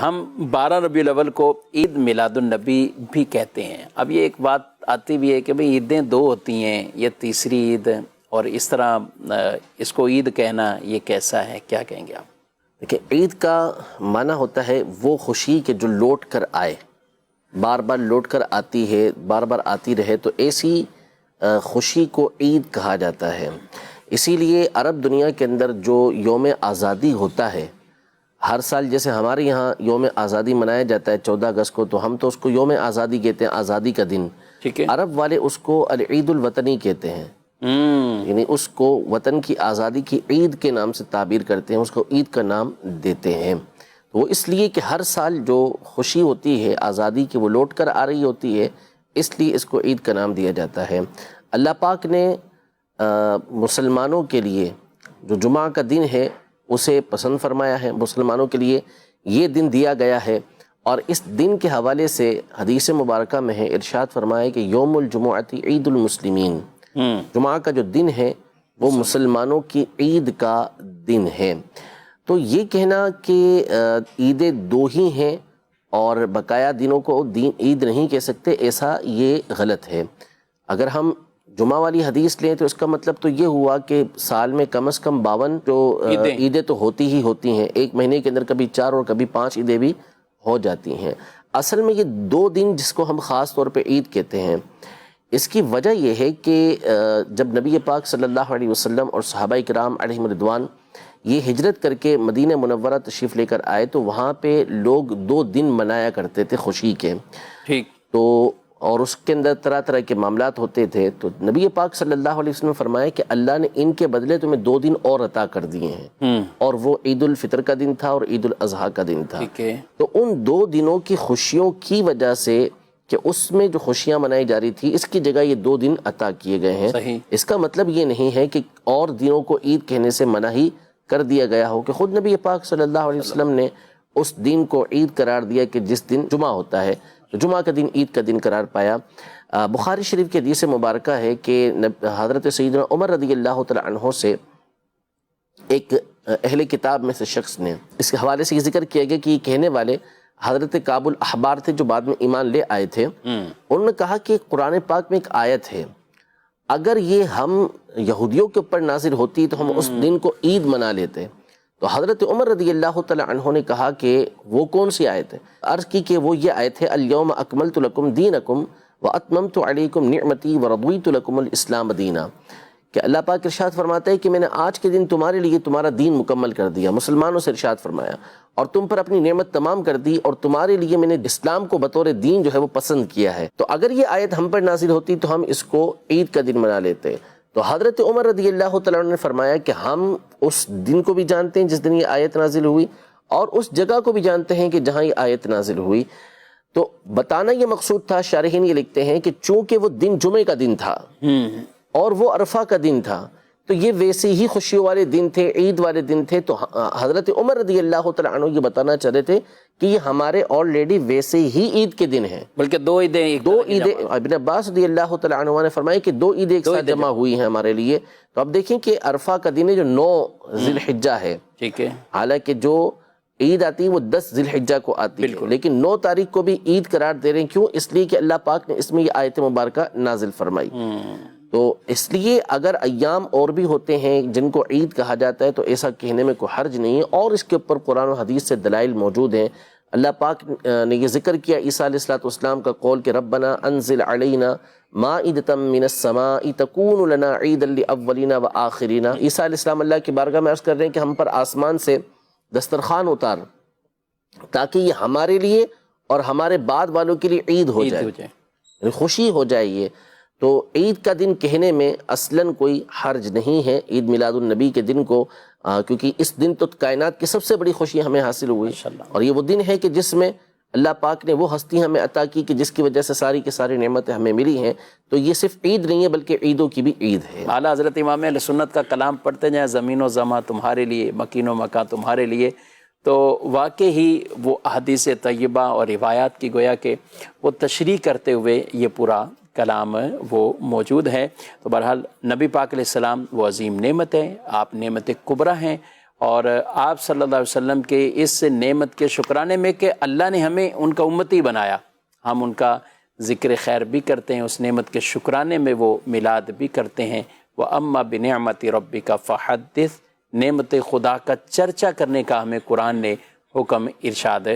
ہم 12 ربیع الاول کو عید میلاد النبی بھی کہتے ہیں. اب یہ ایک بات آتی بھی ہے کہ بھئی عیدیں دو ہوتی ہیں، یہ تیسری عید، اور اس طرح اس کو عید کہنا یہ کیسا ہے، کیا کہیں گے آپ؟ دیکھیں، عید کا معنی ہوتا ہے وہ خوشی کہ جو لوٹ کر آئے، بار بار لوٹ کر آتی ہے، بار بار آتی رہے، تو ایسی خوشی کو عید کہا جاتا ہے. اسی لیے عرب دنیا کے اندر جو یوم آزادی ہوتا ہے، ہر سال جیسے ہمارے یہاں یوم آزادی منایا جاتا ہے 14 اگست کو، تو ہم تو اس کو یوم آزادی کہتے ہیں، آزادی کا دن. ٹھیک ہے. عرب والے اس کو العید الوطنی کہتے ہیں، یعنی اس کو وطن کی آزادی کی عید کے نام سے تعبیر کرتے ہیں، اس کو عید کا نام دیتے ہیں. تو وہ اس لیے کہ ہر سال جو خوشی ہوتی ہے آزادی کی وہ لوٹ کر آ رہی ہوتی ہے، اس لیے اس کو عید کا نام دیا جاتا ہے. اللہ پاک نے مسلمانوں کے لیے جو جمعہ کا دن ہے اسے پسند فرمایا ہے، مسلمانوں کے لیے یہ دن دیا گیا ہے. اور اس دن کے حوالے سے حدیث مبارکہ میں ہے، ارشاد فرمایا کہ یوم الجمعۃ عید المسلمین، جمعہ کا جو دن ہے وہ مسلمانوں کی عید کا دن ہے. تو یہ کہنا کہ عیدیں دو ہی ہیں اور بقایا دنوں کو عید نہیں کہہ سکتے، ایسا یہ غلط ہے. اگر ہم جمعہ والی حدیث لیں تو اس کا مطلب تو یہ ہوا کہ سال میں کم از کم 52 جو عیدیں تو ہوتی ہی ہوتی ہیں، ایک مہینے کے اندر کبھی 4 اور کبھی 5 عیدیں بھی ہو جاتی ہیں. اصل میں یہ 2 دن جس کو ہم خاص طور پہ عید کہتے ہیں، اس کی وجہ یہ ہے کہ جب نبی پاک صلی اللہ علیہ وسلم اور صحابہ کرام علیہم رضوان یہ ہجرت کر کے مدینہ منورہ تشریف لے کر آئے تو وہاں پہ لوگ 2 دن منایا کرتے تھے خوشی کے. ٹھیک. تو اور اس کے اندر طرح طرح کے معاملات ہوتے تھے. تو نبی پاک صلی اللہ علیہ وسلم نے فرمایا کہ اللہ نے ان کے بدلے تمہیں 2 دن اور عطا کر دیے ہیں، اور وہ عید الفطر کا دن تھا اور عید الاضحیٰ کا دن تھا. تو ان 2 دنوں کی خوشیوں کی وجہ سے کہ اس میں جو خوشیاں منائی جا رہی تھی، اس کی جگہ یہ 2 دن عطا کیے گئے ہیں. صحیح. اس کا مطلب یہ نہیں ہے کہ اور دنوں کو عید کہنے سے منع ہی کر دیا گیا ہو، کہ خود نبی پاک صلی اللہ علیہ وسلم نے اس دن کو عید قرار دیا کہ جس دن جمعہ ہوتا ہے، تو جمعہ کا دن عید کا دن قرار پایا. بخاری شریف کی حدیث مبارکہ ہے کہ حضرت سیدنا عمر رضی اللہ تعالی عنہ سے ایک اہل کتاب میں سے شخص نے، اس کے حوالے سے یہ ذکر کیا گیا کہ یہ کہنے والے حضرت کعب الاحبار تھے جو بعد میں ایمان لے آئے تھے. انہوں نے کہا کہ قرآن پاک میں ایک آیت ہے، اگر یہ ہم یہودیوں کے اوپر نازل ہوتی تو ہم اس دن کو عید منا لیتے. تو حضرت عمر رضی اللہ تعالی عنہ نے کہا کہ وہ کون سی آیت ہے؟ عرض کی کہ وہ یہ آیت ہے، الیوم اکملت لکم دینکم واتممت علیکم نعمتی ورضیت لکم الاسلام دینا، کہ اللہ پاک ارشاد فرماتا ہے کہ میں نے آج کے دن تمہارے لیے تمہارا دین مکمل کر دیا، مسلمانوں سے ارشاد فرمایا، اور تم پر اپنی نعمت تمام کر دی، اور تمہارے لیے میں نے اسلام کو بطور دین جو ہے وہ پسند کیا ہے. تو اگر یہ آیت ہم پر نازل ہوتی تو ہم اس کو عید کا دن منا لیتے. تو حضرت عمر رضی اللہ تعالیٰ عنہ نے فرمایا کہ ہم اس دن کو بھی جانتے ہیں جس دن یہ آیت نازل ہوئی، اور اس جگہ کو بھی جانتے ہیں کہ جہاں یہ آیت نازل ہوئی. تو بتانا یہ مقصود تھا، شارحین یہ لکھتے ہیں کہ چونکہ وہ دن جمعے کا دن تھا اور وہ عرفہ کا دن تھا، تو یہ ویسے ہی خوشیوں والے دن تھے، عید والے دن تھے. تو حضرت عمر رضی اللہ تعالیٰ عنہ یہ بتانا چاہ رہے تھے کہ یہ ہمارے آلریڈی ویسے ہی عید کے دن ہیں، بلکہ 2 عیدیں. ابن عباس رضی اللہ تعالیٰ عنہ نے فرمایا کہ 2 عیدیں ایک ساتھ جمع ہوئی ہیں ہمارے لیے. تو اب دیکھیں کہ عرفہ کا دن ہے جو 9 ذی الحجہ ہے، ٹھیک ہے، حالانکہ جو عید آتی ہے وہ 10 ذی الحجہ کو آتی ہے، لیکن 9 تاریخ کو بھی عید قرار دے رہے ہیں. کیوں؟ اس لیے کہ اللہ پاک نے اس میں یہ آیت مبارکہ نازل فرمائی. تو اس لیے اگر ایام اور بھی ہوتے ہیں جن کو عید کہا جاتا ہے تو ایسا کہنے میں کوئی حرج نہیں ہے، اور اس کے اوپر قرآن و حدیث سے دلائل موجود ہیں. اللہ پاک نے یہ ذکر کیا عیسیٰ علیہ السلام کا قول کہ ربنا انزل علینا مائدۃ من السماء تکون لنا عیدا لاولنا وآخرنا. عیسیٰ علیہ السلام اللہ کی بارگاہ میں عرض کر رہے ہیں کہ ہم پر آسمان سے دسترخوان اتار تاکہ یہ ہمارے لیے اور ہمارے بعد والوں کے لیے عید ہو جائے، خوشی ہو جائے. یہ تو عید کا دن کہنے میں اصلاً کوئی حرج نہیں ہے عید میلاد النبی کے دن کو، کیونکہ اس دن تو کائنات کی سب سے بڑی خوشی ہمیں حاصل ہوئی، اور یہ وہ دن ہے کہ جس میں اللہ پاک نے وہ ہستی ہمیں عطا کی کہ جس کی وجہ سے ساری کی ساری نعمتیں ہمیں ملی ہیں. تو یہ صرف عید نہیں ہے بلکہ عیدوں کی بھی عید ہے. اعلیٰ حضرت امام اہل سنت کا کلام پڑھتے جائیں، زمین و زماں تمہارے لیے، مکین و مکان تمہارے لیے. تو واقعی ہی وہ احادیث طیبہ اور روایات کی گویا کہ وہ تشریح کرتے ہوئے یہ پورا کلام وہ موجود ہے. تو بہرحال نبی پاک علیہ السلام وہ عظیم نعمت ہے، آپ نعمت کبریٰ ہیں، اور آپ صلی اللہ علیہ وسلم کے اس نعمت کے شکرانے میں کہ اللہ نے ہمیں ان کا امتی بنایا، ہم ان کا ذکر خیر بھی کرتے ہیں، اس نعمت کے شکرانے میں وہ میلاد بھی کرتے ہیں۔ وَأَمَّا بِنِعْمَةِ رَبِّكَ فَحَدِّثْ، نعمت خدا کا چرچا کرنے کا ہمیں قرآن نے حکم ارشاد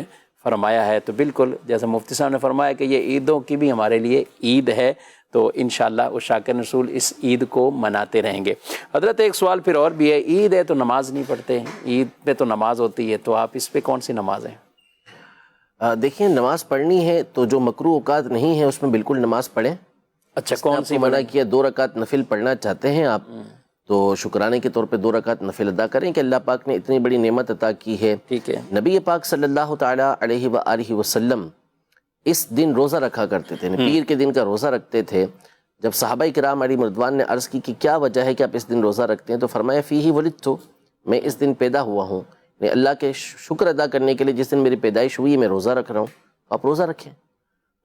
فرمایا ہے۔ تو بالکل جیسا مفتی صاحب نے فرمایا کہ یہ عیدوں کی بھی ہمارے لیے عید ہے، تو انشاءاللہ عشاق رسول اس عید کو مناتے رہیں گے۔ حضرت ایک سوال پھر اور بھی ہے، عید ہے تو نماز نہیں پڑھتے، عید پہ تو نماز ہوتی ہے، تو آپ اس پہ کون سی نماز ہیں؟ دیکھیں نماز پڑھنی ہے تو جو مکروہ اوقات نہیں ہے اس میں بالکل نماز پڑھیں۔ اچھا کون سی منع کیا 2 رکعت نفل پڑھنا چاہتے ہیں آپ تو شکرانے کے طور پہ 2 رکعت نفل ادا کریں کہ اللہ پاک نے اتنی بڑی نعمت عطا کی ہے۔ ٹھیک ہے۔ نبی پاک صلی اللہ تعالیٰ علیہ وآلہ وسلم اس دن روزہ رکھا کرتے تھے، پیر کے دن کا روزہ رکھتے تھے۔ جب صحابہ کرام علیہ مردوان نے عرض کی کہ کیا وجہ ہے کہ آپ اس دن روزہ رکھتے ہیں، تو فرمایا فیہ ولدت، میں اس دن پیدا ہوا ہوں، میں اللہ کے شکر ادا کرنے کے لیے جس دن میری پیدائش ہوئی ہے میں روزہ رکھ رہا ہوں، آپ روزہ رکھیں۔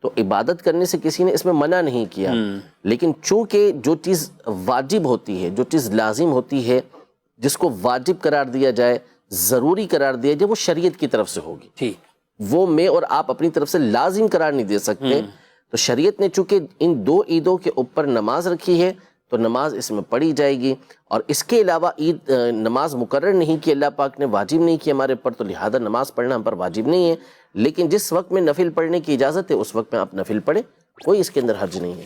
تو عبادت کرنے سے کسی نے اس میں منع نہیں کیا، لیکن چونکہ جو چیز واجب ہوتی ہے، جو چیز لازم ہوتی ہے، جس کو واجب قرار دیا جائے، ضروری قرار دیا جائے، وہ شریعت کی طرف سے ہوگی، ٹھیک، وہ میں اور آپ اپنی طرف سے لازم قرار نہیں دے سکتے۔ تو شریعت نے چونکہ ان 2 عیدوں کے اوپر نماز رکھی ہے تو نماز اس میں پڑھی جائے گی، اور اس کے علاوہ عید نماز مقرر نہیں کی، اللہ پاک نے واجب نہیں کی ہمارے پر، تو لہذا نماز پڑھنا ہم پر واجب نہیں ہے، لیکن جس وقت میں نفل پڑھنے کی اجازت ہے اس وقت میں آپ نفل پڑھیں، کوئی اس کے اندر حرج نہیں ہے۔